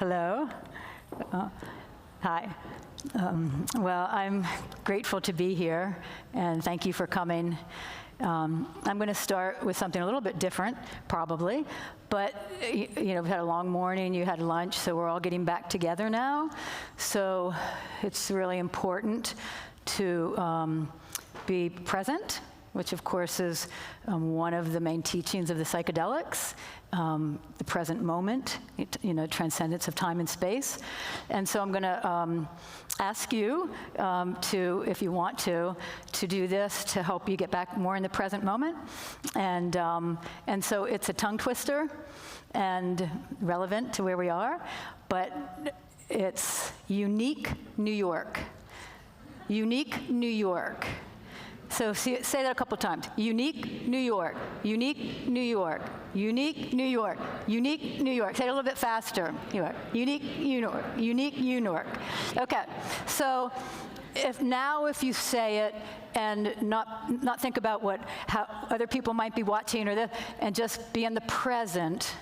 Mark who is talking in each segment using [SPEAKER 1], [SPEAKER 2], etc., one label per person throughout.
[SPEAKER 1] Hello. Hi. Well, I'm grateful to be here, and thank you for coming. I'm going to start with something a little bit different, probably, but you know, we've had a long morning, you had lunch, so we're all getting back together now. So it's really important to be present, which of course is one of the main teachings of the psychedelics, the present moment, transcendence of time and space. And so I'm going to ask you to, if you want to do this to help you get back more in the present moment. And so it's a tongue twister and relevant to where we are, but it's unique New York. Unique New York. So say that a couple times. Unique New York, unique New York, unique New York, unique New York. Say it a little bit faster. Unique New York, unique New York. Okay, so if you say it and not think about how other people might be watching or and just be in the present,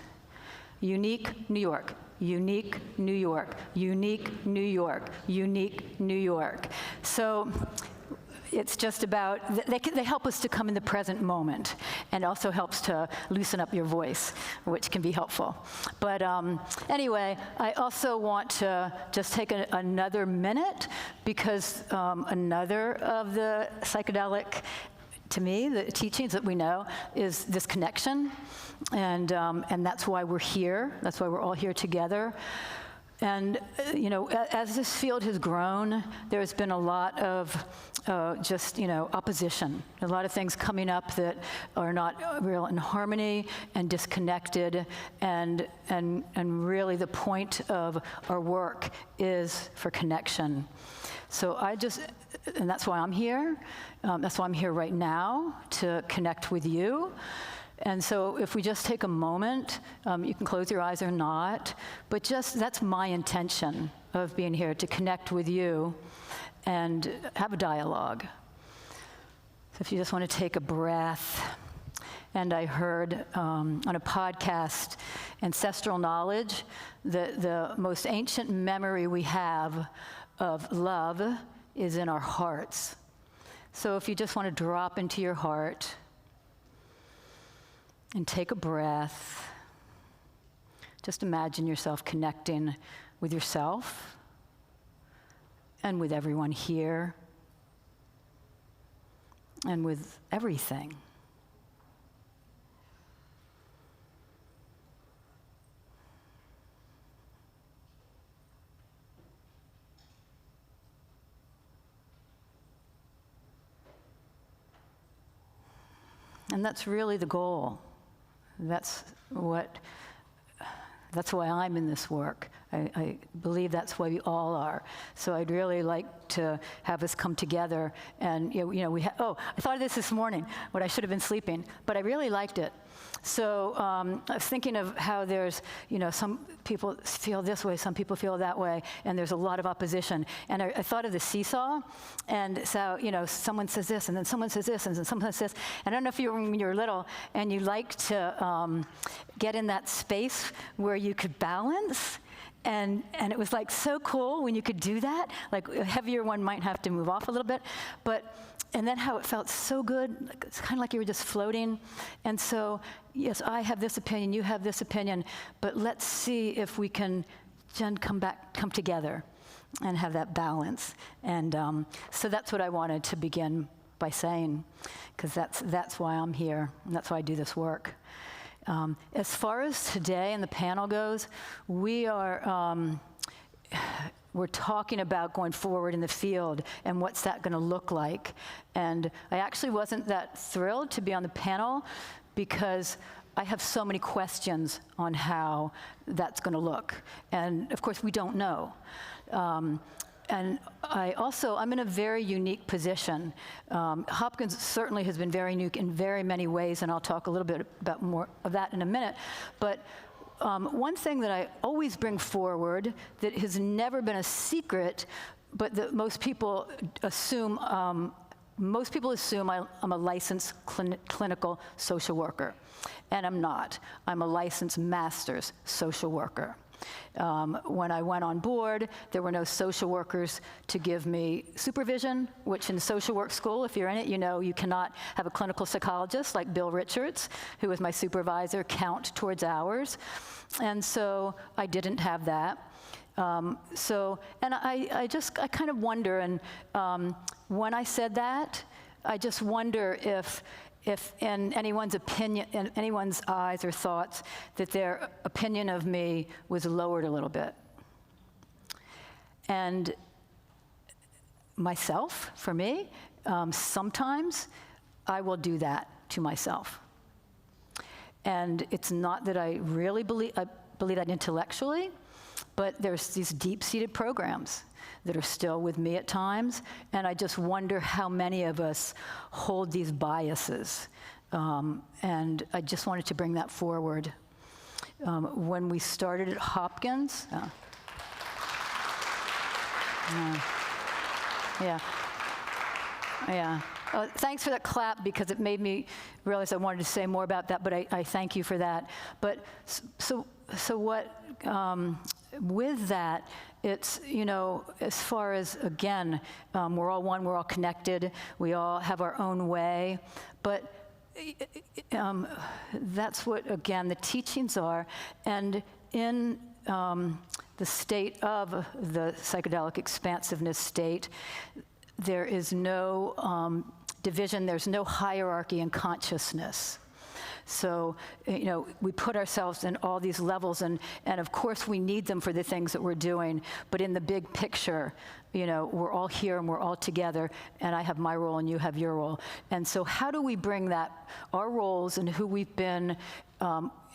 [SPEAKER 1] unique New York. Unique New York, unique New York, unique New York. So it's just about, they help us to come in the present moment, and also helps to loosen up your voice, which can be helpful. But anyway, I also want to just take another minute, because another of the psychedelic, to me, the teachings that we know, is this connection. And that's why we're here. That's why we're all here together. And as this field has grown, there's been a lot of opposition. A lot of things coming up that are not real in harmony and disconnected. And really, the point of our work is for connection. So and that's why I'm here. That's why I'm here right now, to connect with you. And so if we just take a moment, you can close your eyes or not, but that's my intention of being here, to connect with you and have a dialogue. So if you just want to take a breath. And I heard on a podcast, Ancestral Knowledge, that the most ancient memory we have of love is in our hearts. So if you just want to drop into your heart, and take a breath. Just imagine yourself connecting with yourself and with everyone here and with everything. And that's really the goal. That's why I'm in this work. I believe that's why we all are. So I'd really like to have us come together. And I thought of this morning, when I should have been sleeping, but I really liked it. So I was thinking of how there's, some people feel this way, some people feel that way, and there's a lot of opposition. And I thought of the seesaw, and so, someone says this, and then someone says this, and then someone says this. And I don't know if when you were little, and you like to get in that space where you could balance. And it was like so cool when you could do that. Like a heavier one might have to move off a little bit, and then how it felt so good. It's kind of like you were just floating. And so, yes, I have this opinion, you have this opinion, but let's see if we can come together and have that balance. And so that's what I wanted to begin by saying, because that's why I'm here, and that's why I do this work. As far as today and the panel goes, we're talking about going forward in the field and what's that going to look like. And I actually wasn't that thrilled to be on the panel, because I have so many questions on how that's going to look. And of course, we don't know. And I'm in a very unique position. Hopkins certainly has been very unique in very many ways, and I'll talk a little bit about more of that in a minute. But one thing that I always bring forward that has never been a secret, but that most people assume I'm a licensed clinical social worker. And I'm not. I'm a licensed master's social worker. When I went on board, there were no social workers to give me supervision, which in social work school, if you're in it, you know you cannot have a clinical psychologist like Bill Richards, who was my supervisor, count towards hours. And so I didn't have that. And I kind of wonder, and when I said that, I just wonder if in anyone's opinion, in anyone's eyes or thoughts, that their opinion of me was lowered a little bit. And myself, for me, sometimes I will do that to myself. And it's not that I really believe that intellectually, but there's these deep-seated programs that are still with me at times, and I just wonder how many of us hold these biases. And I just wanted to bring that forward. When we started at Hopkins, thanks for that clap, because it made me realize I wanted to say more about that, but I thank you for that. But so what, with that, it's, you know, as far as, again, we're all one, we're all connected, we all have our own way, but that's what, again, the teachings are. And in the state of the psychedelic expansiveness state, there is no division, there's no hierarchy in consciousness. So, you know, we put ourselves in all these levels, and of course we need them for the things that we're doing, but in the big picture, you know, we're all here and we're all together, and I have my role and you have your role. And so how do we bring that, our roles and who we've been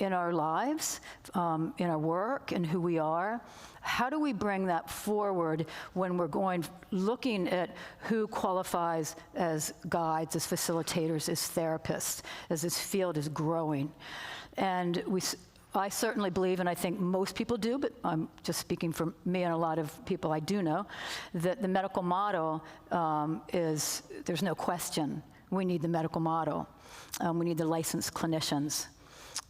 [SPEAKER 1] in our lives, in our work, and who we are, how do we bring that forward when we're looking at who qualifies as guides, as facilitators, as therapists, as this field is growing? And I certainly believe, and I think most people do, but I'm just speaking for me and a lot of people I do know, that the medical model there's no question. We need the medical model. We need the licensed clinicians.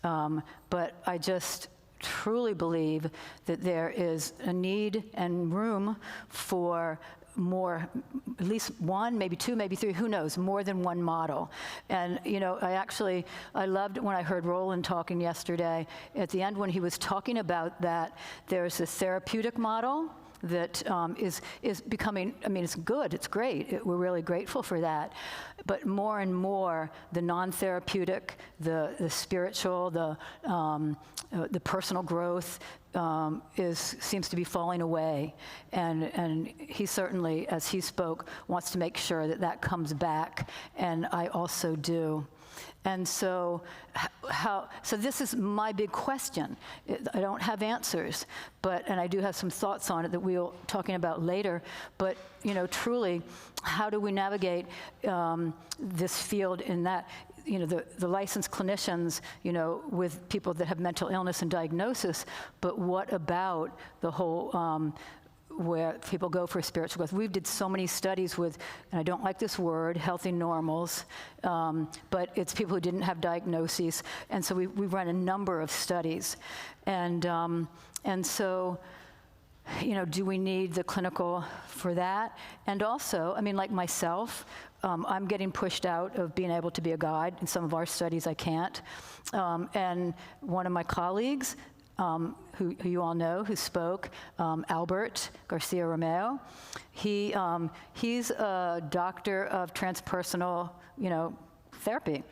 [SPEAKER 1] But I just truly believe that there is a need and room for more, at least one, maybe two, maybe three, who knows, more than one model. And, you know, I loved when I heard Roland talking yesterday. At the end, when he was talking about that, there's a therapeutic model that is becoming, I mean, it's good, it's great, we're really grateful for that. But more and more, the non-therapeutic, the spiritual, the personal growth seems to be falling away. And he certainly, as he spoke, wants to make sure that that comes back, and I also do. And so so this is my big question. I don't have answers, and I do have some thoughts on it that we'll talking about later, but, you know, truly, how do we navigate this field in that, you know, the licensed clinicians, you know, with people that have mental illness and diagnosis, but what about the whole, where people go for spiritual growth? We did so many studies with, and I don't like this word, healthy normals, but it's people who didn't have diagnoses, and so we run a number of studies. And so, you know, do we need the clinical for that? And also, I mean, like myself, I'm getting pushed out of being able to be a guide. In some of our studies, I can't. And one of my colleagues, who you all know, who spoke, Albert Garcia Romeo. He's a doctor of transpersonal, you know, therapy,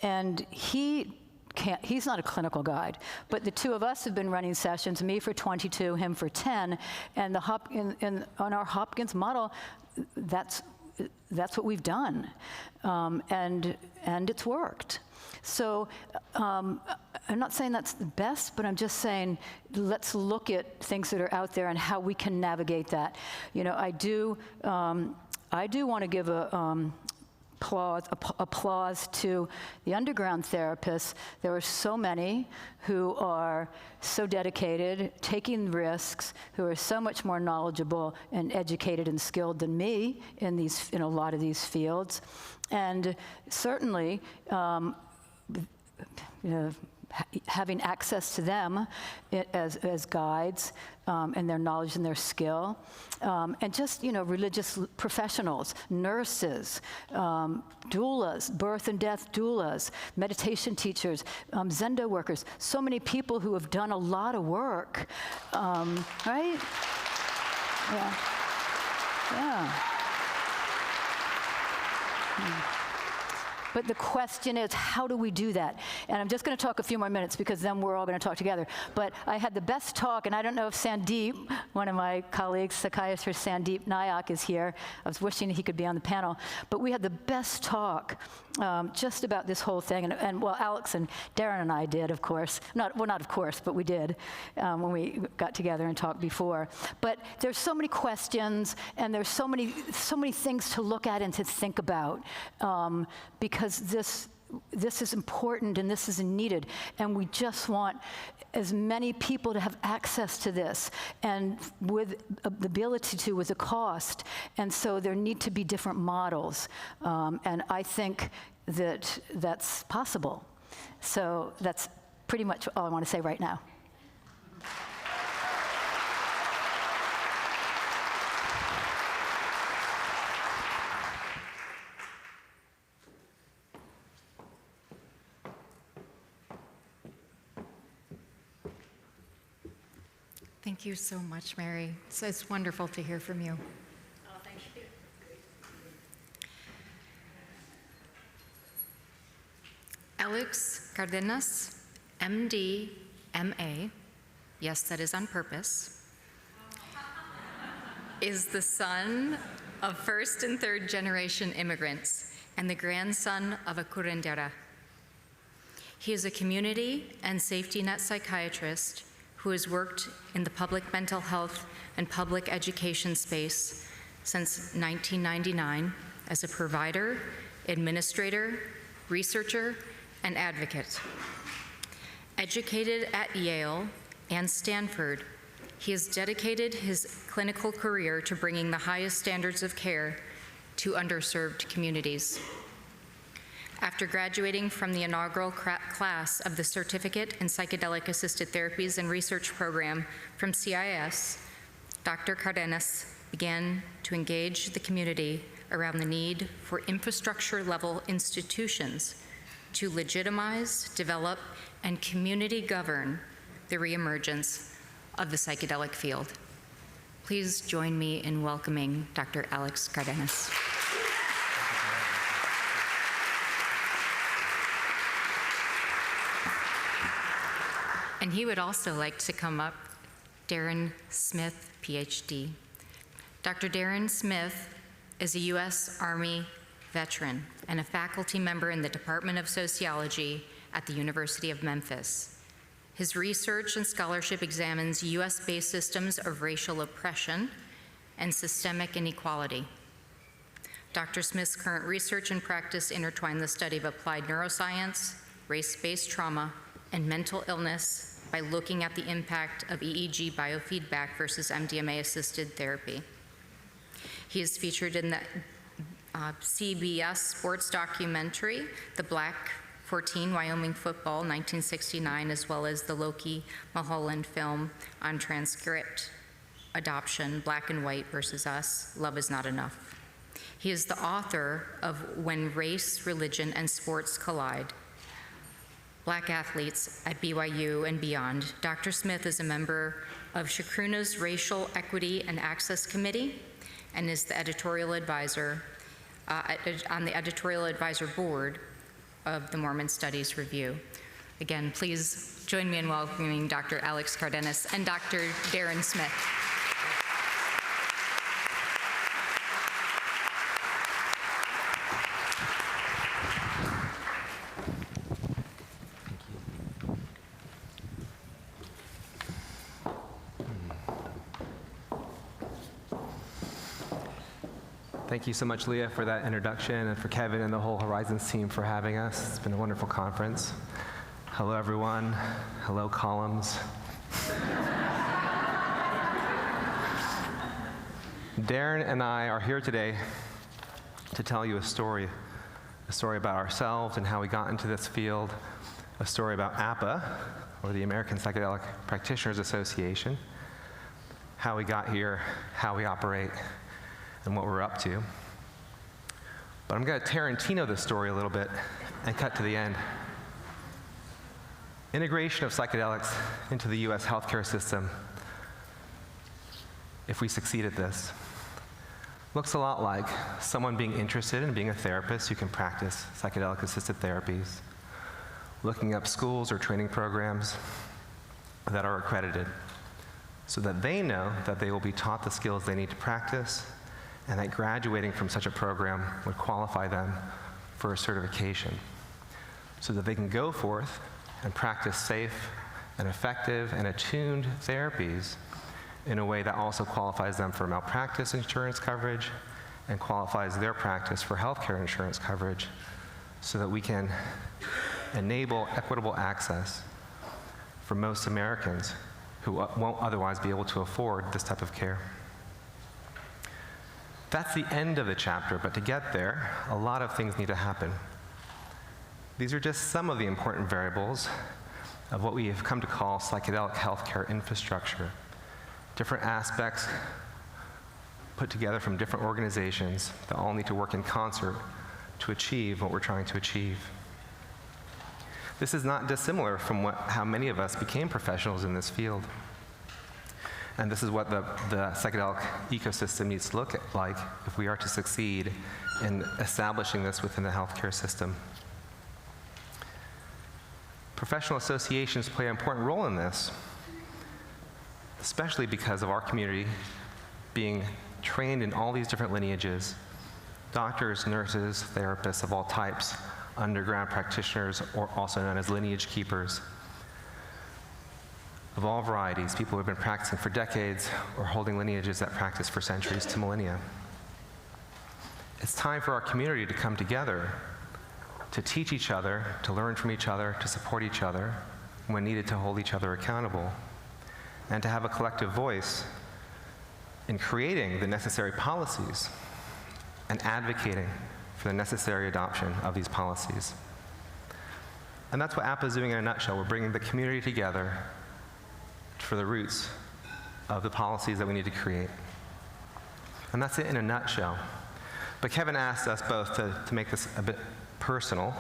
[SPEAKER 1] and he's not a clinical guide, but the two of us have been running sessions, me for 22, him for 10, and on our Hopkins model, that's what we've done, and it's worked. So I'm not saying that's the best, but I'm just saying let's look at things that are out there and how we can navigate that. You know, I do want to give applause to the underground therapists. There are so many who are so dedicated, taking risks, who are so much more knowledgeable and educated and skilled than me in a lot of these fields. And certainly, you know, having access to them as guides, and their knowledge and their skill, and just, religious professionals, nurses, doulas, birth and death doulas, meditation teachers, Zendo workers, so many people who have done a lot of work, right? Yeah. Yeah. But the question is, how do we do that? And I'm just going to talk a few more minutes because then we're all going to talk together. But I had the best talk, and I don't know if Sandeep, one of my colleagues, psychiatrist Sandeep Nayak, is here. I was wishing he could be on the panel. But we had the best talk just about this whole thing. And well, Alex and Darren and I did, of course. Not of course, but we did when we got together and talked before. But there's so many questions, and there's so many things to look at and to think about, because this is important and this is needed, and we just want as many people to have access to this, and with the ability to, with the cost, and so there need to be different models, and I think that that's possible. So that's pretty much all I want to say right now.
[SPEAKER 2] Thank you so much, Mary. It's wonderful to hear from you.
[SPEAKER 1] Oh, thank you.
[SPEAKER 2] Alex Cardenas, MD, MA, yes, that is on purpose, is the son of first and third generation immigrants and the grandson of a curandera. He is a community and safety net psychiatrist who has worked in the public mental health and public education space since 1999 as a provider, administrator, researcher, and advocate. Educated at Yale and Stanford, he has dedicated his clinical career to bringing the highest standards of care to underserved communities. After graduating from the inaugural class of the Certificate in Psychedelic Assisted Therapies and Research Program from CIS, Dr. Cardenas began to engage the community around the need for infrastructure-level institutions to legitimize, develop, and community govern the reemergence of the psychedelic field. Please join me in welcoming Dr. Alex Cardenas. And he would also like to come up, Darron Smith, PhD. Dr. Darron Smith is a U.S. Army veteran and a faculty member in the Department of Sociology at the University of Memphis. His research and scholarship examines U.S.-based systems of racial oppression and systemic inequality. Dr. Smith's current research and practice intertwine the study of applied neuroscience, race-based trauma, and mental illness by looking at the impact of EEG biofeedback versus MDMA-assisted therapy. He is featured in the CBS sports documentary, The Black 14 Wyoming Football, 1969, as well as the Loki Mulholland film on transcript adoption, Black and White versus Us, Love is Not Enough. He is the author of When Race, Religion, and Sports Collide, Black Athletes at BYU and Beyond. Dr. Smith is a member of Chacruna's Racial Equity and Access Committee and is the editorial advisor on the editorial advisor board of the Mormon Studies Review. Again, please join me in welcoming Dr. Alex Cardenas and Dr. Darron Smith.
[SPEAKER 3] Thank you so much, Leah, for that introduction, and for Kevin and the whole Horizons team for having us. It's been a wonderful conference. Hello, everyone. Hello, columns. Darron and I are here today to tell you a story about ourselves and how we got into this field, a story about APA, or the American Psychedelic Practitioners Association, how we got here, how we operate, and what we're up to. But I'm going to Tarantino this story a little bit and cut to the end. Integration of psychedelics into the US healthcare system, if we succeed at this, looks a lot like someone being interested in being a therapist who can practice psychedelic-assisted therapies, looking up schools or training programs that are accredited so that they know that they will be taught the skills they need to practice and that graduating from such a program would qualify them for a certification so that they can go forth and practice safe and effective and attuned therapies in a way that also qualifies them for malpractice insurance coverage and qualifies their practice for healthcare insurance coverage so that we can enable equitable access for most Americans who won't otherwise be able to afford this type of care. That's the end of the chapter, but to get there, a lot of things need to happen. These are just some of the important variables of what we have come to call psychedelic healthcare infrastructure. Different aspects put together from different organizations that all need to work in concert to achieve what we're trying to achieve. This is not dissimilar from how many of us became professionals in this field. And this is what the psychedelic ecosystem needs to look like if we are to succeed in establishing this within the healthcare system. Professional associations play an important role in this, especially because of our community being trained in all these different lineages, doctors, nurses, therapists of all types, underground practitioners, or also known as lineage keepers, of all varieties, people who have been practicing for decades or holding lineages that practice for centuries to millennia. It's time for our community to come together, to teach each other, to learn from each other, to support each other, when needed to hold each other accountable, and to have a collective voice in creating the necessary policies and advocating for the necessary adoption of these policies. And that's what APA is doing in a nutshell. We're bringing the community together for the roots of the policies that we need to create. And that's it in a nutshell. But Kevin asked us both to make this a bit personal.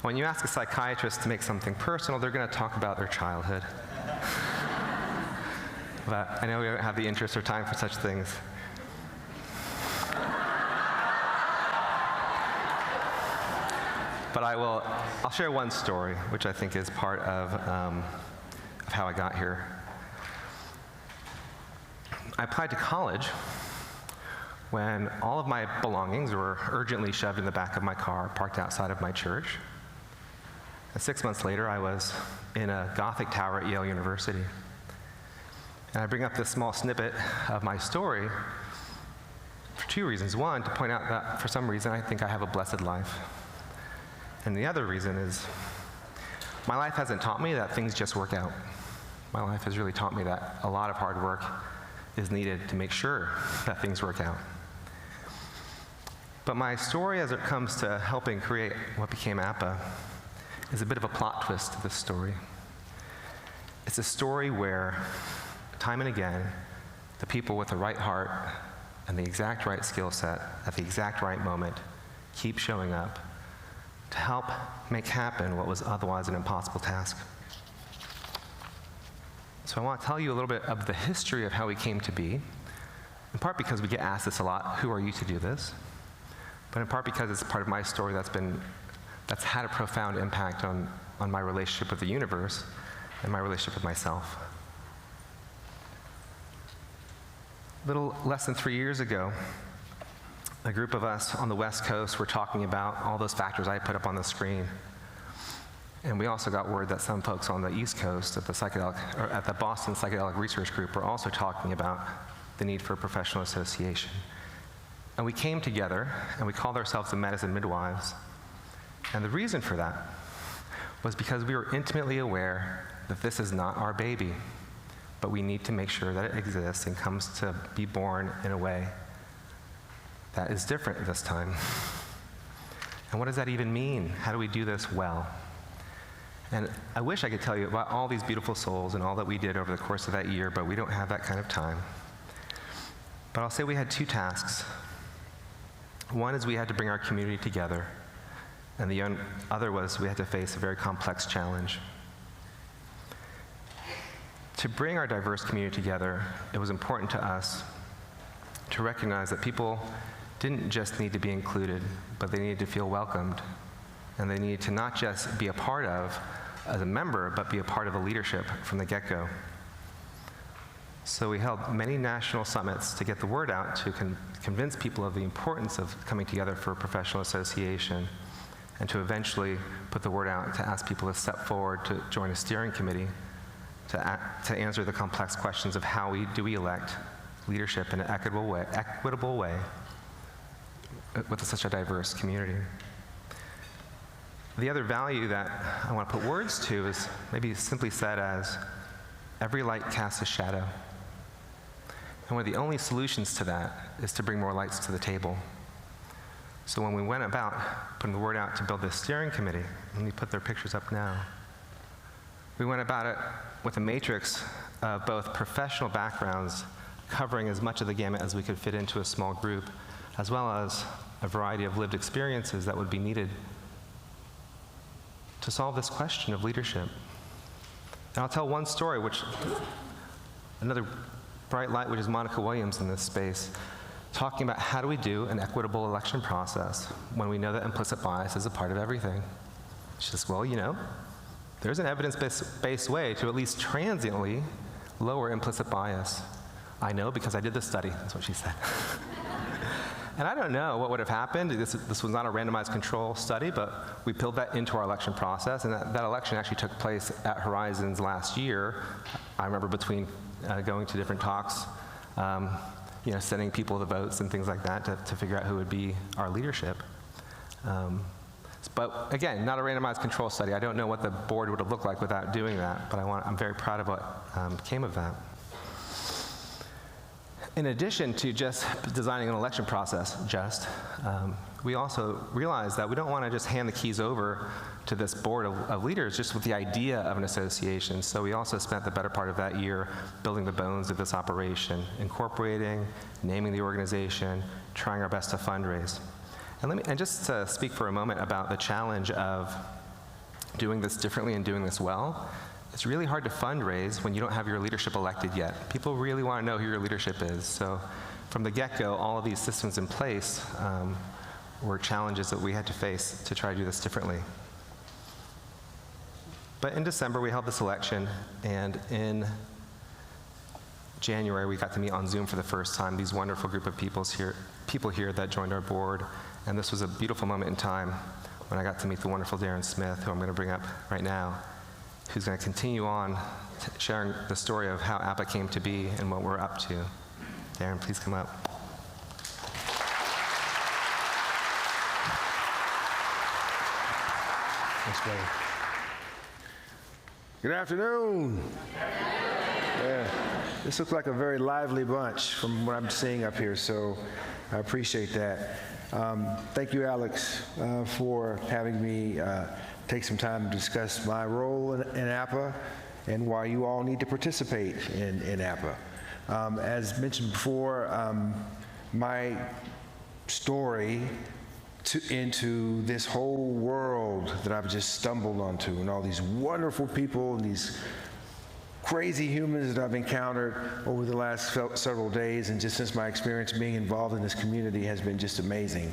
[SPEAKER 3] When you ask a psychiatrist to make something personal, they're going to talk about their childhood. But I know we don't have the interest or time for such things. But I'll share one story, which I think is part of how I got here. I applied to college when all of my belongings were urgently shoved in the back of my car, parked outside of my church. And 6 months later, I was in a Gothic tower at Yale University. And I bring up this small snippet of my story for two reasons. One, to point out that for some reason I think I have a blessed life. And the other reason is my life hasn't taught me that things just work out. My life has really taught me that a lot of hard work is needed to make sure that things work out. But my story as it comes to helping create what became APA is a bit of a plot twist to this story. It's a story where, time and again, the people with the right heart and the exact right skill set at the exact right moment keep showing up to help make happen what was otherwise an impossible task. So I want to tell you a little bit of the history of how we came to be, in part because we get asked this a lot, who are you to do this? But in part because it's part of my story that's had a profound impact on my relationship with the universe and my relationship with myself. A little less than 3 years ago, a group of us on the West Coast were talking about all those factors I put up on the screen. And we also got word that some folks on the East Coast at the Boston Psychedelic Research Group were also talking about the need for a professional association. And we came together and we called ourselves the Medicine Midwives. And the reason for that was because we were intimately aware that this is not our baby, but we need to make sure that it exists and comes to be born in a way that is different this time. And what does that even mean? How do we do this well? And I wish I could tell you about all these beautiful souls and all that we did over the course of that year, but we don't have that kind of time. But I'll say we had two tasks. One is we had to bring our community together, and the other was we had to face a very complex challenge. To bring our diverse community together, it was important to us to recognize that people didn't just need to be included, but they needed to feel welcomed. And they needed to not just be a part of, as a member, but be a part of the leadership from the get-go. So we held many national summits to get the word out, to convince people of the importance of coming together for a professional association, and to eventually put the word out to ask people to step forward to join a steering committee to answer the complex questions of how do we elect leadership in an equitable way with such a diverse community. The other value that I want to put words to is maybe simply said as, every light casts a shadow. And one of the only solutions to that is to bring more lights to the table. So when we went about putting the word out to build this steering committee, let me put their pictures up now. We went about it with a matrix of both professional backgrounds covering as much of the gamut as we could fit into a small group, as well as a variety of lived experiences that would be needed to solve this question of leadership. And I'll tell one story, another bright light, which is Monica Williams in this space, talking about how do we do an equitable election process when we know that implicit bias is a part of everything. She says, well, there's an evidence-based way to at least transiently lower implicit bias. I know because I did this study, that's what she said. And I don't know what would have happened. This was not a randomized control study, but we built that into our election process, and that election actually took place at Horizons last year. I remember between going to different talks, sending people the votes and things like that to figure out who would be our leadership. But again, not a randomized control study. I don't know what the board would have looked like without doing that, but I'm very proud of what came of that. In addition to just designing an election process, we also realized that we don't want to just hand the keys over to this board of leaders just with the idea of an association. So we also spent the better part of that year building the bones of this operation, incorporating, naming the organization, trying our best to fundraise. And just to speak for a moment about the challenge of doing this differently and doing this well, it's really hard to fundraise when you don't have your leadership elected yet. People really want to know who your leadership is. So from the get-go, all of these systems in place were challenges that we had to face to try to do this differently. But in December, we held this election, and in January, we got to meet on Zoom for the first time, these wonderful group of people here that joined our board. And this was a beautiful moment in time when I got to meet the wonderful Darren Smith, who I'm going to bring up right now, who's going to continue on sharing the story of how APA came to be and what we're up to. Darren, please come up.
[SPEAKER 4] Thanks, brother. Good afternoon. Yeah, this looks like a very lively bunch from what I'm seeing up here, so I appreciate that. Thank you, Alex, for having me take some time to discuss my role in APA and why you all need to participate in APA. As mentioned before, my story into this whole world that I've just stumbled onto, and all these wonderful people and these crazy humans that I've encountered over the last several days, and just since my experience being involved in this community has been just amazing.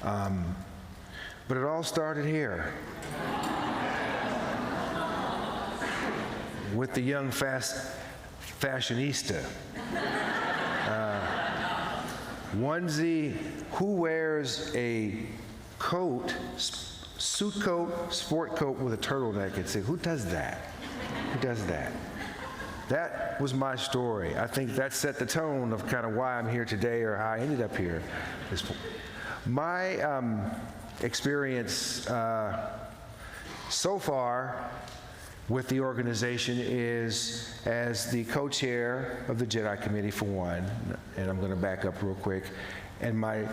[SPEAKER 4] But it all started here with the young fashionista. Onesie, who wears a coat, suit coat, sport coat with a turtleneck, and say, who does that? Who does that? That was my story. I think that set the tone of kind of why I'm here today, or how I ended up here. My experience so far with the organization is as the co-chair of the Jedi Committee, for one, and I'm going to back up real quick, and my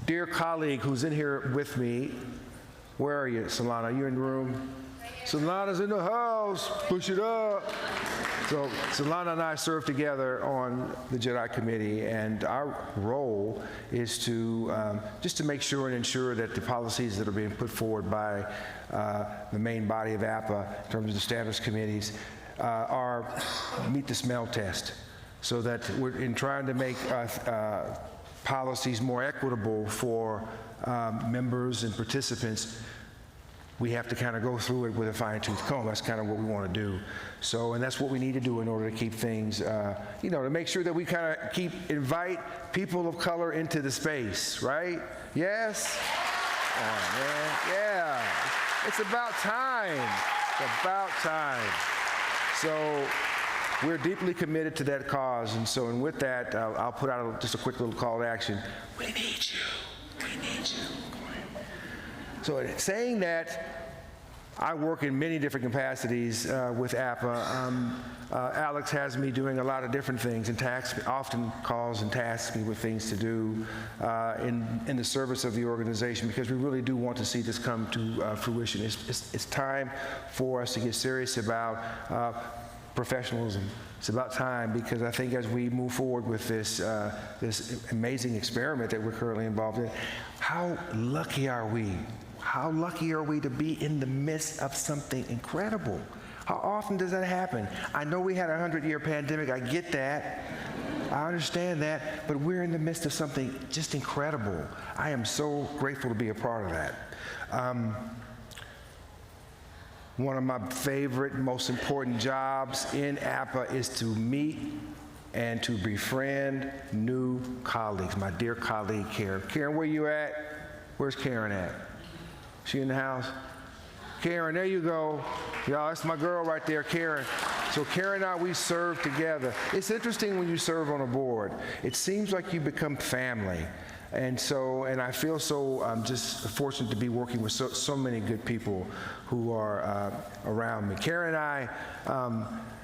[SPEAKER 4] dear colleague who's in here with me, where are you, Solana? Are you in the room? Solana's in the house. Push it up. So Solana and I serve together on the Jedi Committee, and our role is to just to make sure and ensure that the policies that are being put forward by the main body of APA in terms of the standards committees meet the smell test, so that we're in trying to make policies more equitable for members and participants. We have to kind of go through it with a fine-tooth comb. That's kind of what we want to do. So, and that's what we need to do in order to keep things, you know, to make sure that we kind of invite people of color into the space, right? Yes? Oh, man, yeah. It's about time. It's about time. So, we're deeply committed to that cause, and so, and with that, I'll put out just a quick little call to action. We need you. We need you. So saying that, I work in many different capacities with APA. Alex has me doing a lot of different things and often calls and tasks me with things to do in the service of the organization, because we really do want to see this come to fruition. It's time for us to get serious about professionalism. It's about time, because I think as we move forward with this amazing experiment that we're currently involved in, how lucky are we? How lucky are we to be in the midst of something incredible? How often does that happen? I know we had a 100-year pandemic. I get that. I understand that. But we're in the midst of something just incredible. I am so grateful to be a part of that. One of my favorite, most important jobs in APA is to meet and to befriend new colleagues. My dear colleague, Karen. Karen, where you at? Where's Karen at? She in the house? Karen, there you go. Y'all, that's my girl right there, Karen. So Karen and I, we serve together. It's interesting when you serve on a board. It seems like you become family. And so, and I feel so just fortunate to be working with so many good people who are around me. Karen and I,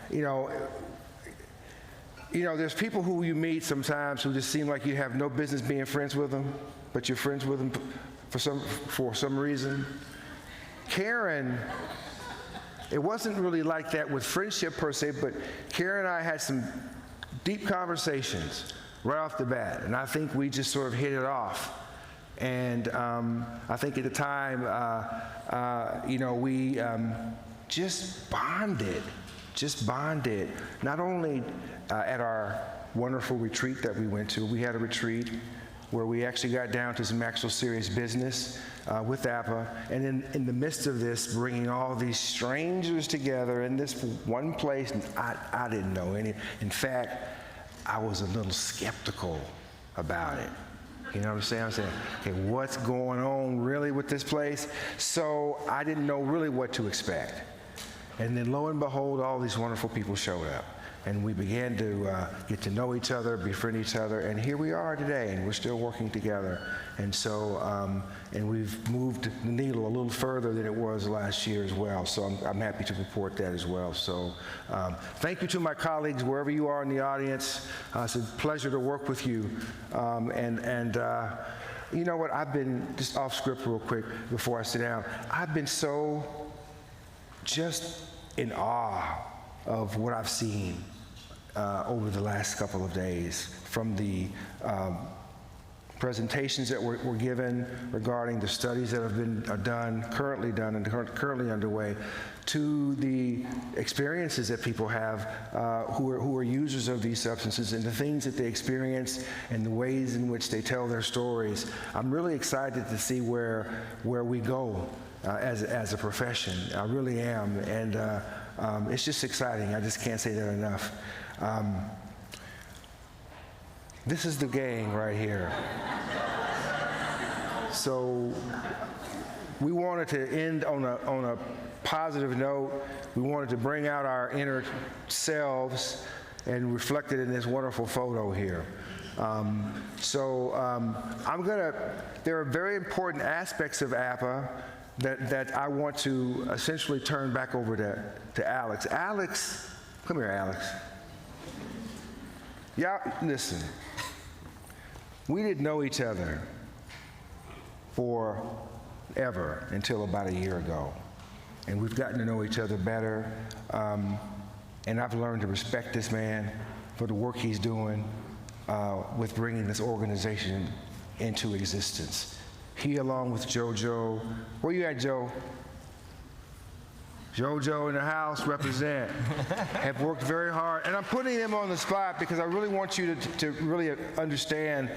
[SPEAKER 4] you know, there's people who you meet sometimes who just seem like you have no business being friends with them, but you're friends with them for some reason. Karen, it wasn't really like that with friendship per se, but Karen and I had some deep conversations right off the bat, and I think we just sort of hit it off. And I think at the time, you know, we just bonded. Not only at our wonderful retreat that we went to. We had a retreat where we actually got down to some actual serious business with APA, and in the midst of this, bringing all these strangers together in this one place, and I didn't know any. In fact, I was a little skeptical about it. You know what I'm saying? I'm saying, okay, what's going on really with this place? So I didn't know really what to expect. And then lo and behold, all these wonderful people showed up. And we began to get to know each other, befriend each other, and here we are today, and we're still working together. And so, and we've moved the needle a little further than it was last year as well, so I'm happy to report that as well. So thank you to my colleagues, wherever you are in the audience. It's a pleasure to work with you. You know what, I've been, just off script real quick before I sit down, I've been so just in awe of what I've seen over the last couple of days, from the presentations that were given regarding the studies that have been currently done and currently underway, to the experiences that people have who are users of these substances, and the things that they experience and the ways in which they tell their stories. I'm really excited to see where we go as a profession. I really am, and it's just exciting. I just can't say that enough. This is the gang right here. So we wanted to end on a positive note. We wanted to bring out our inner selves and reflect it in this wonderful photo here. There are very important aspects of APA that I want to essentially turn back over to Alex. Alex, come here, Alex. Yeah, listen. We didn't know each other forever until about a year ago. and we've gotten to know each other better. And I've learned to respect this man for the work he's doing with bringing this organization into existence. He, along with JoJo, where you at, Joe? JoJo in the house, represent, have worked very hard. And I'm putting them on the spot because I really want you to really understand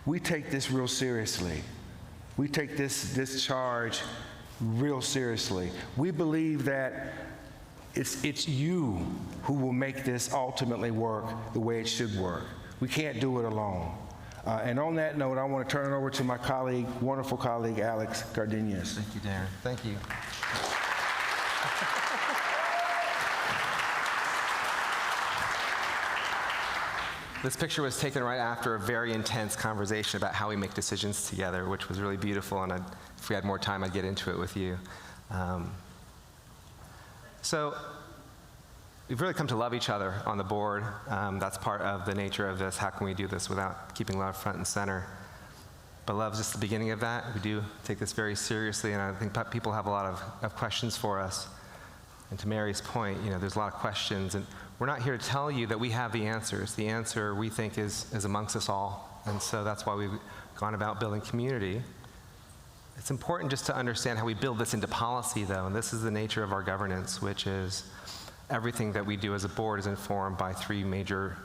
[SPEAKER 4] we take this real seriously. We take this charge real seriously. We believe that it's you who will make this ultimately work the way it should work. We can't do it alone. And on that note, I want to turn it over to my colleague, wonderful colleague, Alex CARDENAS.
[SPEAKER 3] Thank you, Darren. Thank you. This picture was taken right after a very intense conversation about how we make decisions together, which was really beautiful, and if we had more time, I'd get into it with you. So we've really come to love each other on the board. That's part of the nature of this. How can we do this without keeping love front and center? But love's just the beginning of that. We do take this very seriously, and I think people have a lot of questions for us. And to Mary's point, there's a lot of questions, and we're not here to tell you that we have the answers. The answer, we think, is amongst us all, and so that's why we've gone about building community. It's important just to understand how we build this into policy, though, and this is the nature of our governance, which is everything that we do as a board is informed by 3 major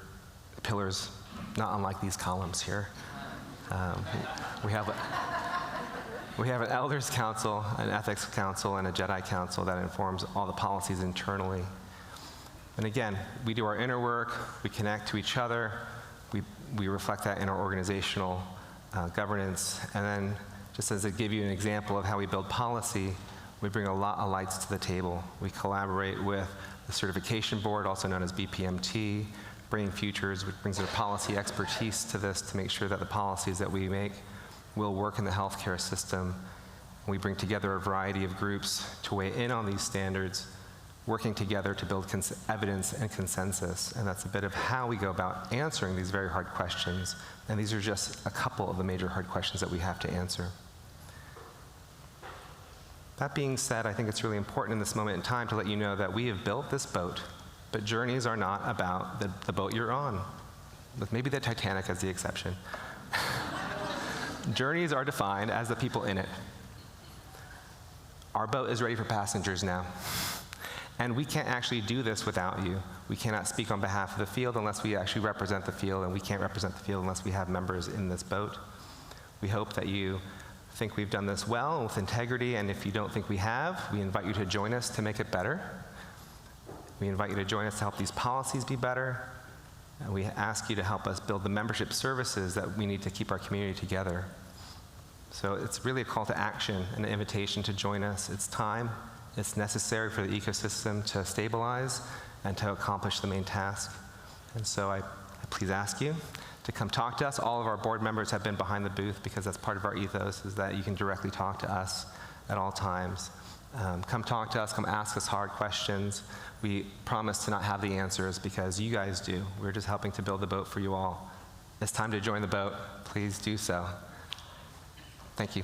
[SPEAKER 3] pillars, not unlike these columns here. We have an Elders Council, an Ethics Council, and a Jedi Council that informs all the policies internally. And again, we do our inner work, we connect to each other, we reflect that in our organizational governance, and then just as to give you an example of how we build policy, we bring a lot of lights to the table. We collaborate with the certification board, also known as BPMT, Bringing Futures, which brings their policy expertise to this to make sure that the policies that we make will work in the healthcare system. We bring together a variety of groups to weigh in on these standards, working together to build evidence and consensus. And that's a bit of how we go about answering these very hard questions. And these are just a couple of the major hard questions that we have to answer. That being said, I think it's really important in this moment in time to let you know that we have built this boat, but journeys are not about the boat you're on, with maybe the Titanic as the exception. Journeys are defined as the people in it. Our boat is ready for passengers now. And we can't actually do this without you. We cannot speak on behalf of the field unless we actually represent the field, and we can't represent the field unless we have members in this boat. We hope that you think we've done this well with integrity, and if you don't think we have, we invite you to join us to make it better. We invite you to join us to help these policies be better, and we ask you to help us build the membership services that we need to keep our community together. So it's really a call to action, an invitation to join us. It's time. It's necessary for the ecosystem to stabilize and to accomplish the main task. And so I please ask you to come talk to us. All of our board members have been behind the booth because that's part of our ethos, is that you can directly talk to us at all times. Come talk to us, come ask us hard questions. We promise to not have the answers because you guys do. We're just helping to build the boat for you all. It's time to join the boat. Please do so. Thank you.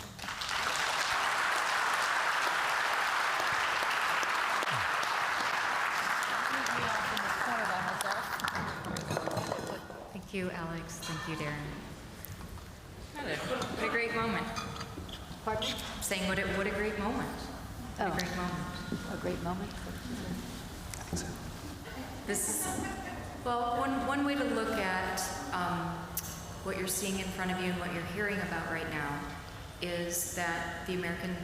[SPEAKER 2] Thank you, Alex. Thank you, Darren. What a great moment.
[SPEAKER 1] Pardon?
[SPEAKER 2] Saying what a great moment. What a great moment.
[SPEAKER 1] A great moment.
[SPEAKER 2] This is, well, one way to look at what you're seeing in front of you and what you're hearing about right now is that the American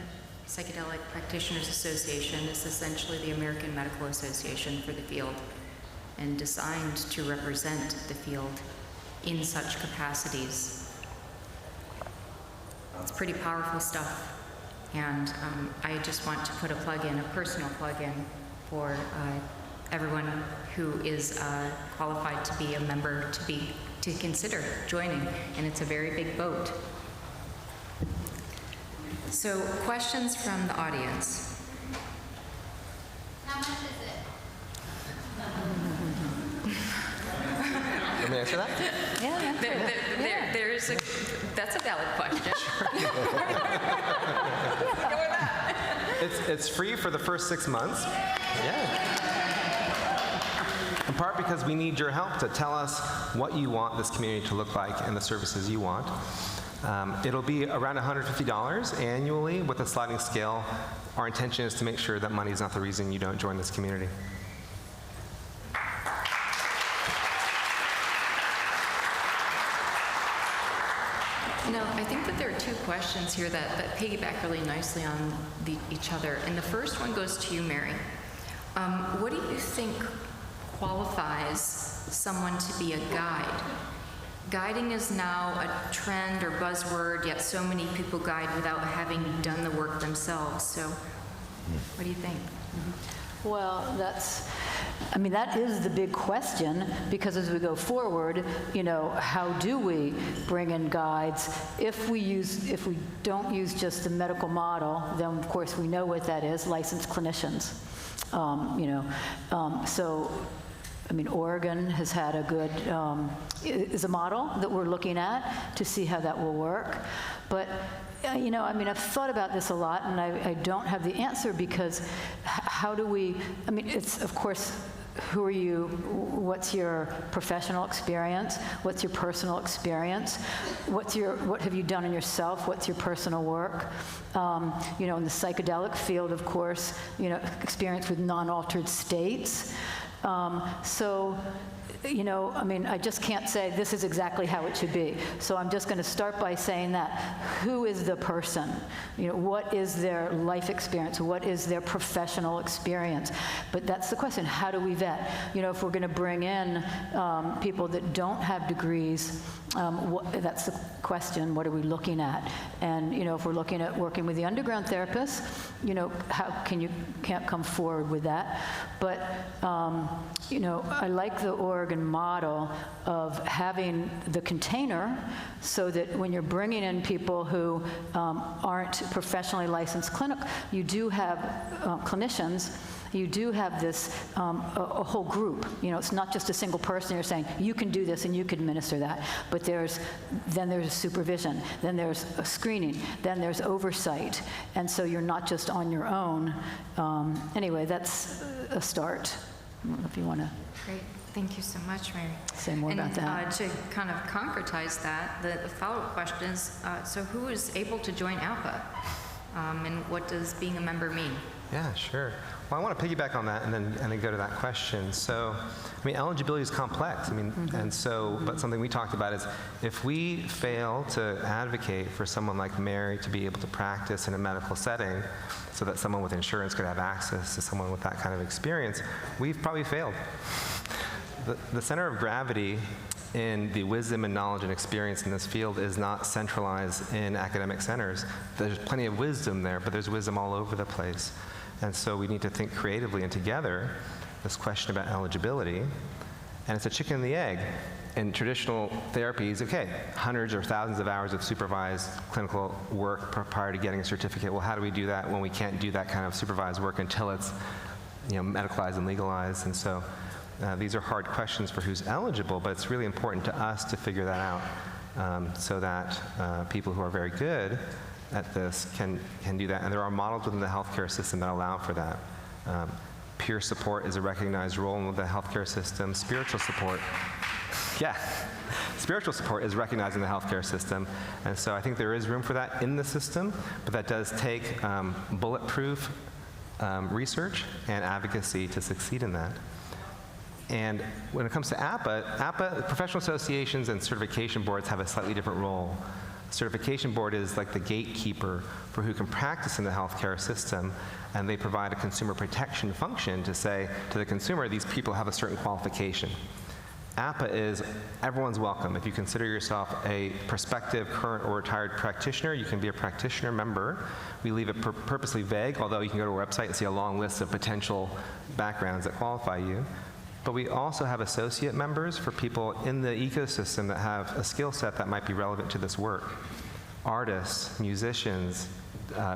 [SPEAKER 2] Psychedelic Practitioners Association is essentially the American Medical Association for the field and designed to represent the field in such capacities. It's pretty powerful stuff. And I just want to put a plug in, a personal plug in for everyone who is qualified to be a member to consider joining. And it's a very big boat. So questions from the audience.
[SPEAKER 5] How much is it?
[SPEAKER 3] Let me answer that?
[SPEAKER 1] Yeah.
[SPEAKER 2] There's that's a valid question. Go with that.
[SPEAKER 3] it's free for the first 6 months. Yeah. In part because we need your help to tell us what you want this community to look like and the services you want. It'll be around $150 annually with a sliding scale. Our intention is to make sure that money is not the reason you don't join this community.
[SPEAKER 2] I think that there are two questions here that piggyback really nicely on each other. And the first one goes to you, Mary. What do you think qualifies someone to be a guide? Guiding is now a trend or buzzword, yet so many people guide without having done the work themselves. So what do you think?
[SPEAKER 1] Well, that is the big question, because as we go forward, how do we bring in guides? If we don't use just the medical model, then of course we know what that is, licensed clinicians. Oregon has had a good, is a model that we're looking at to see how that will work. But I've thought about this a lot, and I don't have the answer, because how do we, it's, of course, who are you? What's your professional experience? What's your personal experience? What have you done in yourself? What's your personal work? In the psychedelic field, of course, experience with non-altered states. I just can't say this is exactly how it should be. So I'm just going to start by saying that. Who is the person? What is their life experience? What is their professional experience? But that's the question. How do we vet? If we're going to bring in people that don't have degrees, that's the question. What are we looking at? And, if we're looking at working with the underground therapists, how can't come forward with that. But, I like the Oregon model of having the container, so that when you're bringing in people who aren't professionally licensed you do have clinicians. You do have this, a whole group. It's not just a single person. You're saying, you can do this and you can administer that. But then there's supervision. Then there's a screening. Then there's oversight. And so you're not just on your own. Anyway, that's a start. I don't know if you want to.
[SPEAKER 2] Great. Thank you so much, Mary.
[SPEAKER 1] Say more about that.
[SPEAKER 2] To kind of concretize that, the follow-up question is, so who is able to join ALPA? And what does being a member mean?
[SPEAKER 3] Yeah, sure. Well, I want to piggyback on that and then go to that question. So, eligibility is complex. But something we talked about is, if we fail to advocate for someone like Mary to be able to practice in a medical setting, so that someone with insurance could have access to someone with that kind of experience, we've probably failed. The center of gravity in the wisdom and knowledge and experience in this field is not centralized in academic centers. There's plenty of wisdom there, but there's wisdom all over the place. And so we need to think creatively and together this question about eligibility. And it's a chicken and the egg. In traditional therapies, okay, hundreds or thousands of hours of supervised clinical work prior to getting a certificate. Well, how do we do that when we can't do that kind of supervised work until it's medicalized and legalized? And so these are hard questions for who's eligible, but it's really important to us to figure that out, so that people who are very good at this can do that. And there are models within the healthcare system that allow for that. Peer support is a recognized role in the healthcare system. Spiritual support is recognized in the healthcare system. And so I think there is room for that in the system, but that does take bulletproof research and advocacy to succeed in that. And when it comes to APA, professional associations and certification boards have a slightly different role. Certification board is like the gatekeeper for who can practice in the healthcare system, and they provide a consumer protection function to say to the consumer, these people have a certain qualification. APA is everyone's welcome. If you consider yourself a prospective, current, or retired practitioner, you can be a practitioner member. We leave it purposely vague, although you can go to our website and see a long list of potential backgrounds that qualify you. But we also have associate members for people in the ecosystem that have a skill set that might be relevant to this work. Artists, musicians,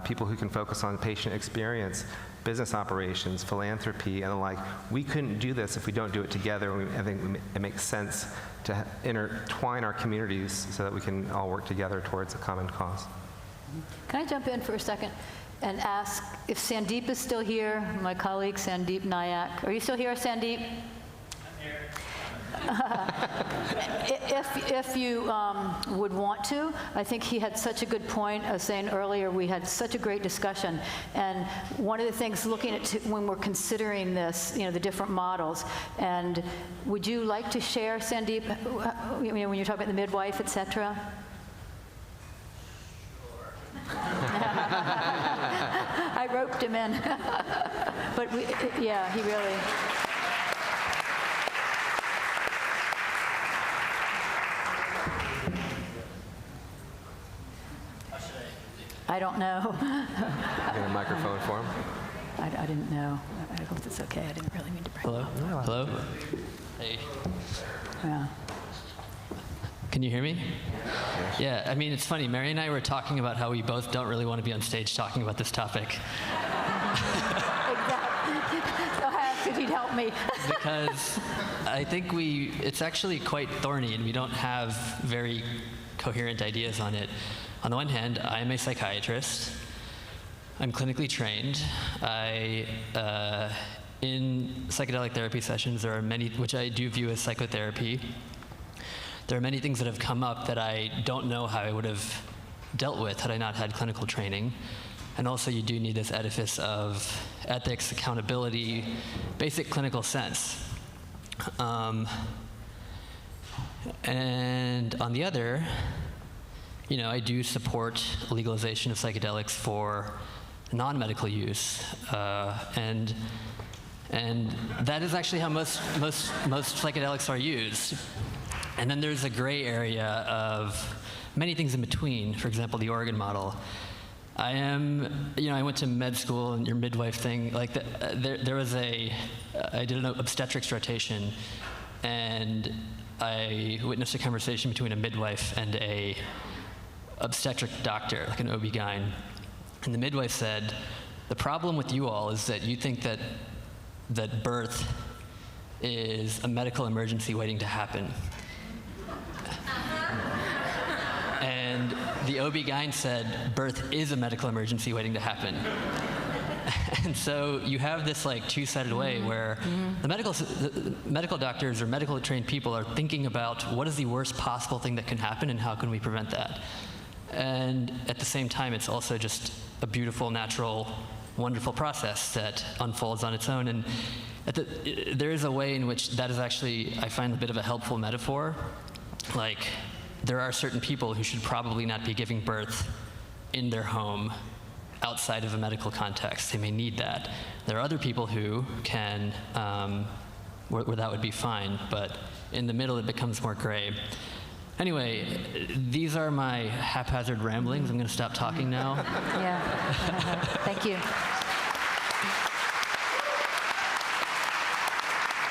[SPEAKER 3] people who can focus on patient experience, business operations, philanthropy, and the like. We couldn't do this if we don't do it together. I think it makes sense to intertwine our communities so that we can all work together towards a common cause.
[SPEAKER 1] Can I jump in for a second? and ask if Sandeep is still here, my colleague Sandeep Nayak. Are you still here, Sandeep? If you would want to, I think he had such a good point. I was saying earlier, we had such a great discussion. And one of the things looking at when we're considering this, the different models, and would you like to share, Sandeep, when you're talking about the midwife, et cetera? I roped him in. But yeah, he really... I don't know.
[SPEAKER 3] Get a microphone for him.
[SPEAKER 1] I didn't know. I hope it's okay. I didn't really mean to bring
[SPEAKER 6] Hello? Hello? Hey.
[SPEAKER 1] Yeah.
[SPEAKER 6] Can you hear me? Yeah, I mean, it's funny. Mary and I were talking about how we both don't really want to be on stage talking about this topic.
[SPEAKER 1] Exactly. So I asked if you'd help me.
[SPEAKER 6] Because I think it's actually quite thorny, and we don't have very coherent ideas on it. On the one hand, I am a psychiatrist. I'm clinically trained. In psychedelic therapy sessions, there are many, which I do view as psychotherapy. There are many things that have come up that I don't know how I would have dealt with had I not had clinical training. And also, you do need this edifice of ethics, accountability, basic clinical sense. And on the other, I do support legalization of psychedelics for non-medical use, and that is actually how most psychedelics are used. And then there's a gray area of many things in between. For example, the Oregon model. I went to med school, and your midwife thing. Like I did an obstetrics rotation, and I witnessed a conversation between a midwife and a obstetric doctor, like an OB-GYN. And the midwife said, the problem with you all is that you think that birth is a medical emergency waiting to happen. And the OB-GYN said, birth is a medical emergency waiting to happen. And so you have this two-sided way where the medical doctors or medical trained people are thinking about what is the worst possible thing that can happen and how can we prevent that. And at the same time, it's also just a beautiful, natural, wonderful process that unfolds on its own. And there is a way in which that is actually, I find, a bit of a helpful metaphor. Like, there are certain people who should probably not be giving birth in their home outside of a medical context. They may need that. There are other people who can, where that would be fine, but in the middle it becomes more gray. Anyway, these are my haphazard ramblings. I'm going to stop talking now.
[SPEAKER 1] Yeah. Thank you.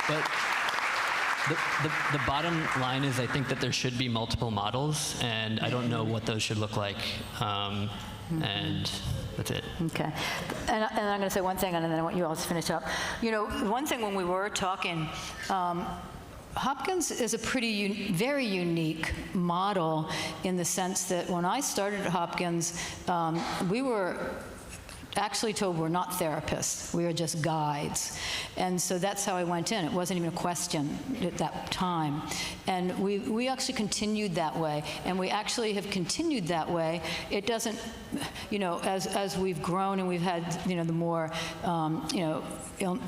[SPEAKER 6] But the bottom line is I think that there should be multiple models, and I don't know what those should look like. And that's it.
[SPEAKER 1] Okay. And I'm going to say one thing, and then I want you all to finish up. One thing when we were talking, Hopkins is a very unique model in the sense that when I started at Hopkins, we were actually told we're not therapists, we are just guides. And so that's how I went in. It wasn't even a question at that time. And we actually continued that way. And we actually have continued that way. It doesn't, as we've grown and we've had, the more,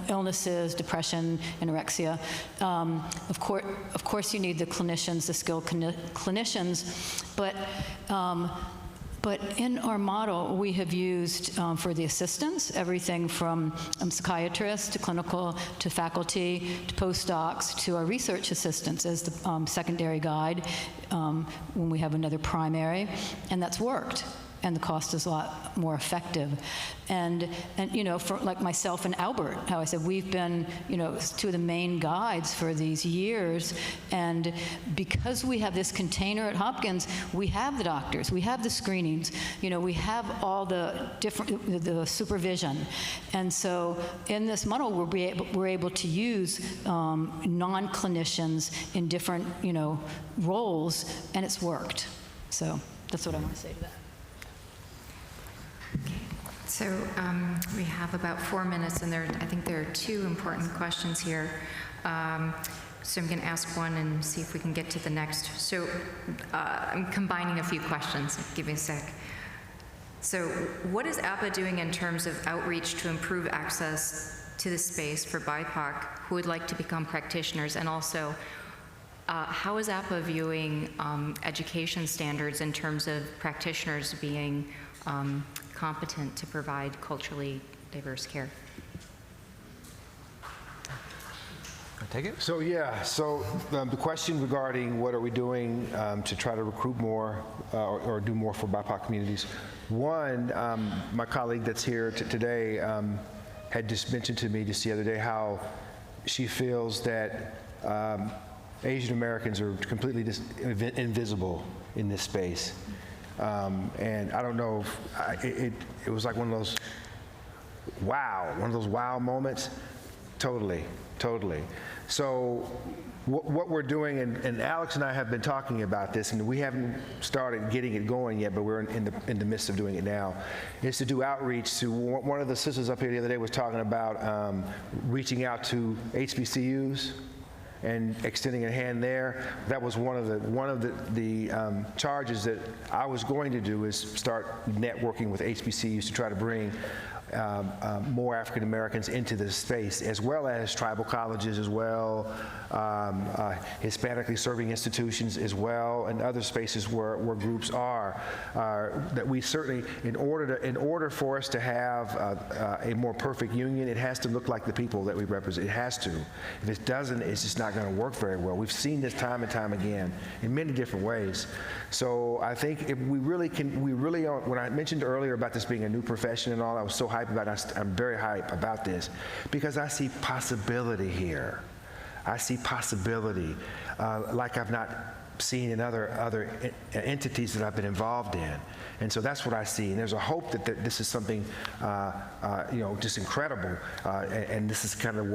[SPEAKER 1] illnesses, depression, anorexia, of course you need the clinicians, the skilled clinicians, but in our model, we have used for the assistants, everything from psychiatrists to clinical to faculty to postdocs to our research assistants as the secondary guide when we have another primary, and that's worked. And the cost is a lot more effective. And for like myself and Albert, how I said, we've been, two of the main guides for these years. And because we have this container at Hopkins, we have the doctors, we have the screenings, we have all the the supervision. And so in this model, we're able to use non-clinicians in different, roles, and it's worked. So that's what I want to say to that.
[SPEAKER 2] So we have about 4 minutes, and I think there are 2 important questions here. So I'm going to ask one and see if we can get to the next. So I'm combining a few questions. Give me a sec. So what is APA doing in terms of outreach to improve access to the space for BIPOC who would like to become practitioners? And also, how is APA viewing education standards in terms of practitioners being competent to provide culturally diverse care?
[SPEAKER 3] Take it?
[SPEAKER 4] So yeah, the question regarding what are we doing to try to recruit more or do more for BIPOC communities. One, my colleague that's here today had just mentioned to me just the other day how she feels that Asian Americans are completely invisible in this space. And I don't know, it was like one of those wow moments. Totally. So what we're doing, and Alex and I have been talking about this, and we haven't started getting it going yet, but we're in the midst of doing it now, is to do outreach to, one of the sisters up here the other day was talking about reaching out to HBCUs and extending a hand there. That was one of the charges that I was going to do, is start networking with HBCUs to try to bring more African Americans into this space, as well as tribal colleges as well, Hispanically serving institutions as well, and other spaces where groups are. That we certainly, in order for us to have a more perfect union, it has to look like the people that we represent. It has to. If it doesn't, it's just not going to work very well. We've seen this time and time again in many different ways. So I think if we really when I mentioned earlier about this being a new profession and all, I was so hyped about it. I'm very hyped about this because I see possibility here. I see possibility like I've not seen in other entities that I've been involved in. And so that's what I see. And there's a hope that this is something, just incredible. And this is kind of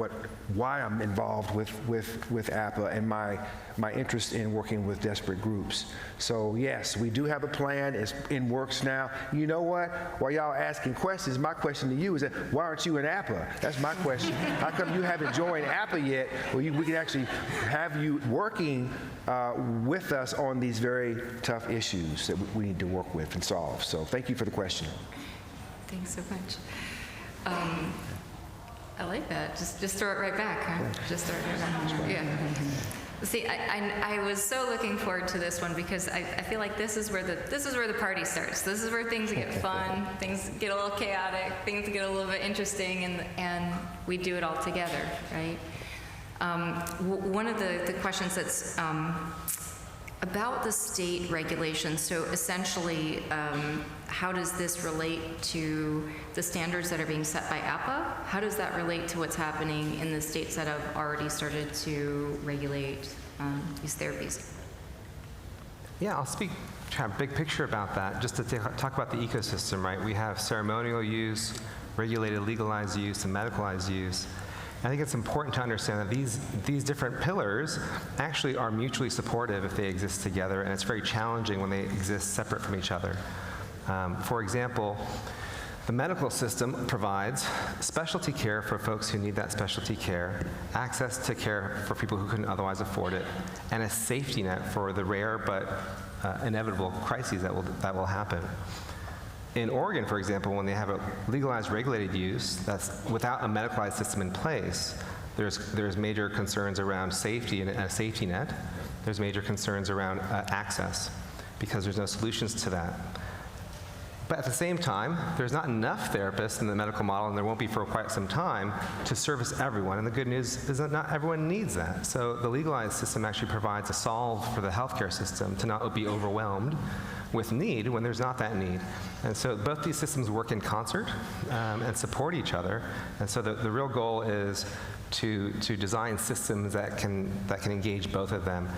[SPEAKER 4] why I'm involved with APA and my interest in working with desperate groups. So yes, we do have a plan. It's in works now. You know what? While y'all asking questions, my question to you is that why aren't you in APA? That's my question. How come you haven't joined APA yet? Well, we can actually have you working with us on these very tough issues that we need to work with and solve. So thank you for the question.
[SPEAKER 2] Thanks so much. I like that. Just throw it right back, huh? Just throw it right back. Yeah. See, I was so looking forward to this one because I feel like this is where the party starts. This is where things get fun, things get a little chaotic, things get a little bit interesting, and we do it all together, right? One of the questions that's about the state regulations, so essentially, how does this relate to the standards that are being set by APA? How does that relate to what's happening in the states that have already started to regulate these therapies?
[SPEAKER 3] Yeah, I'll speak kind of big picture about that, just to talk about the ecosystem, right? We have ceremonial use, regulated legalized use, and medicalized use. I think it's important to understand that these different pillars actually are mutually supportive if they exist together, and it's very challenging when they exist separate from each other. For example, the medical system provides specialty care for folks who need that specialty care, access to care for people who couldn't otherwise afford it, and a safety net for the rare but inevitable crises that will happen. In Oregon, for example, when they have a legalized regulated use that's without a medicalized system in place, there's major concerns around safety and a safety net. There's major concerns around access because there's no solutions to that. But at the same time, there's not enough therapists in the medical model, and there won't be for quite some time, to service everyone. And the good news is that not everyone needs that. So the legalized system actually provides a solve for the healthcare system to not be overwhelmed with need when there's not that need. And so both these systems work in concert and support each other. And so the real goal is to design systems that can engage both of them.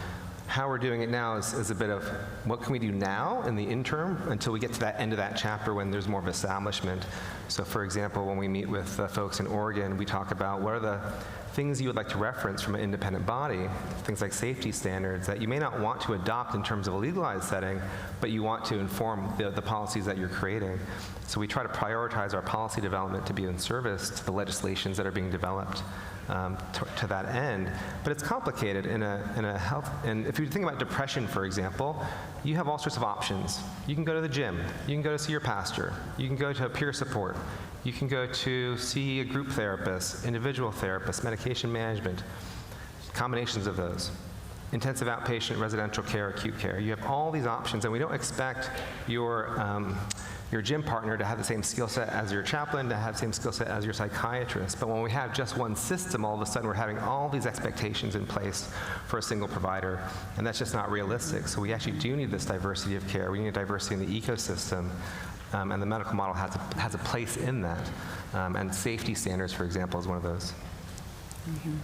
[SPEAKER 3] How we're doing it now is a bit of what can we do now in the interim until we get to that end of that chapter when there's more of establishment. So for example, when we meet with folks in Oregon, we talk about what are the things you would like to reference from an independent body, things like safety standards that you may not want to adopt in terms of a legalized setting, but you want to inform the policies that you're creating. So we try to prioritize our policy development to be in service to the legislations that are being developed to that end. But it's complicated in a health, and if you think about depression, for example, you have all sorts of options. You can go to the gym, you can go to see your pastor, you can go to peer support, you can go to see a group therapist, individual therapist, medication management, combinations of those. Intensive outpatient, residential care, acute care. You have all these options, and we don't expect your gym partner to have the same skill set as your chaplain, to have the same skill set as your psychiatrist. But when we have just one system, all of a sudden we're having all these expectations in place for a single provider, and that's just not realistic. So we actually do need this diversity of care. We need diversity in the ecosystem, and the medical model has a place in that. And safety standards, for example, is one of those.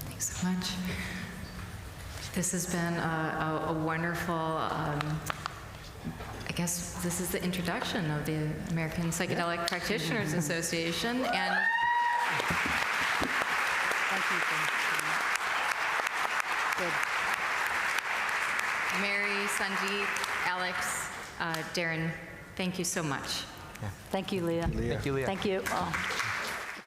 [SPEAKER 2] Thanks so much. This has been a wonderful, I guess this is the introduction of the American Psychedelic Practitioners Association. And
[SPEAKER 1] Thank you. Good.
[SPEAKER 2] Mary, Sanjeev, Alex, Darren, thank you so much.
[SPEAKER 1] Thank you, Leah.
[SPEAKER 3] Thank you, Leah.
[SPEAKER 1] Thank you all.